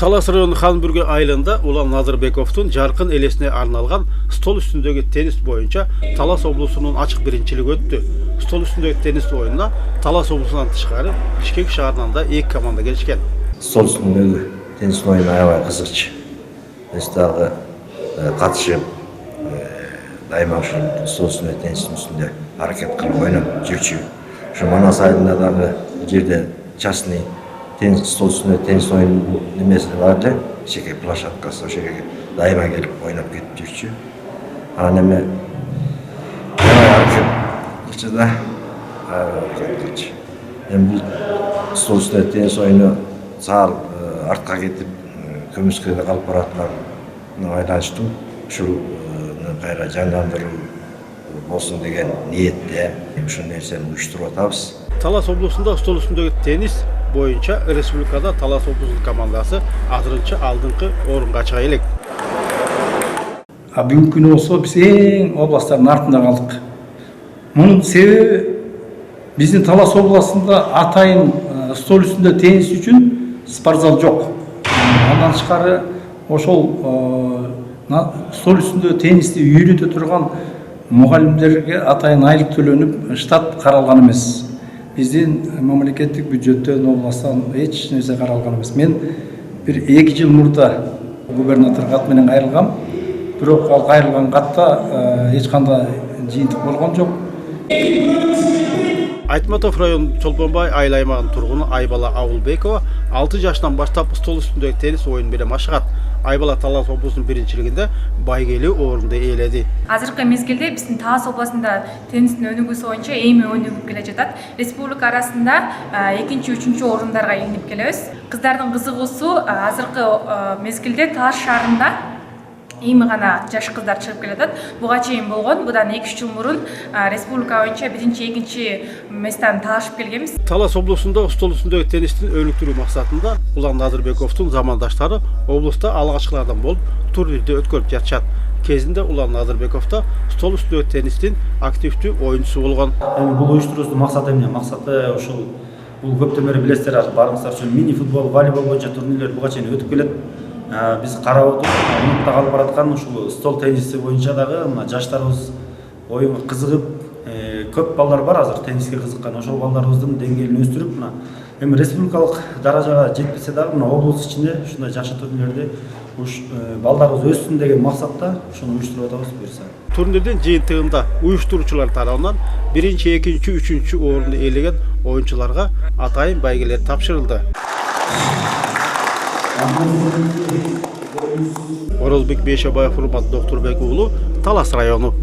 Талас району Ханбүргө айылында Улан Назарбековдун жаркын элесине арналган стол үстүндөгү теннис боюнча Талас облусунун ачык биринчилиги өттү. Стол үстүндөгү теннис оюнуна Талас облусунан тышкары Бишкек шаарынан да 2 команда келишкен. Стол үстүндөгү теннис оюну аябай кызыкчу. Биз дагы катышып, дайыма ушул стол үстүндө теннистин үстүндө аракет кылып ойноп жүрчү. Ушу Манас айылында дагы жерде частный стол үстүндө теннис оюну немеси бар эле, кичинекей площадкасы, ошол жерге дайыма келип ойноп кетип жүрчү. Анан эми да эми бул стол үстүндө теннис оюну саал артка кетип көмүскөдө калып баратынына байланыштуу ушул кайра жандандыруу болсун деген ниетте ушул нерсени уюштуруп атабыз. Талас облусунда стол үстүндөгү теннис боюнча республикада Талас облусунун командасы азырынча алдыңкы орунга чыга элек. Бүгүнкү күнү болсо биз эң областтардын артында калдык. Мунун себеби биздин Талас областында атайын стол үстүндө теннис үчүн спортзал жок. Андан тышкары ошол стол үстүндө теннисти үйрөтө турган мугалимдерге атайын айлык төлөнүп, штат каралган эмес. Биздин мамлекеттик бюджеттен областтан эч нерсе каралган эмес. Мен бир 2 жыл мурда губернатор кат менен кайрылгам. Бирок ал кайрылган катта эч кандай жыйынтык болгон жок. Айтматов район Чолпонбай айыл аймагынын тургуну Айбала Абулбекова 6 жаштан баштап стол үстүндөгү теннис оюну менен машыгат. Айбала Талас облусунун биринчилигинде байгелүү орунду ээледи. Азыркы мезгилде биздин Талас областында теннистин өнүгүүсү боюнча эми өнүгүп келе жатат. Республика арасында 2-3 орундарга илинип келебиз. Кыздардын кызыгуусу азыркы мезгилде Талас шаарында эми гана жаш кыздар чыгып келатат. Буга чейин болгон, будан 2-3 жыл мурун республика боюнча 1-2 месттен талашып келгенбиз. Талас облусунда стол үстүндөгү теннистин өнүктүрүү максатында Улан Назарбековдун замандаштары облуста алгачкылардан болуп турнирди өткөрүп жатышат. Кезинде Улан Назарбеков да стол үстүндөгү теннистин активдүү оюнчусу болгон. Эми бул уюштуруусунун максаты эмне? Максаты ушул бул көптөн бери билесиздер, барыңыздар үчүн мини футбол, волейбол боюнча турнирлер буга чейин өтүп келет. Биз карап отуруп, унутта калып бараткан ушул стол тенниси боюнча дагы жаштарыбыз оюнга кызыгып, көп балдар бар азыр тенниске кызыккан. Ошол балдарыбыздын деңгээлин өстүрүп, эми республикалык даражага жетпесе дагы облус ичинде ушундай жакшы турнирлерди балдарыбыз өссүн деген максатта ушуну уюштуруп атабыз буюрса. Турнирдин жыйынтыгында уюштуруучулар тарабынан 1, 2, 3 орунду ээлеген оюнчуларга атайын байгелер тапшырылды. Орозбек Бейшебаев, Урмат Доктурбек уулу, Талас району.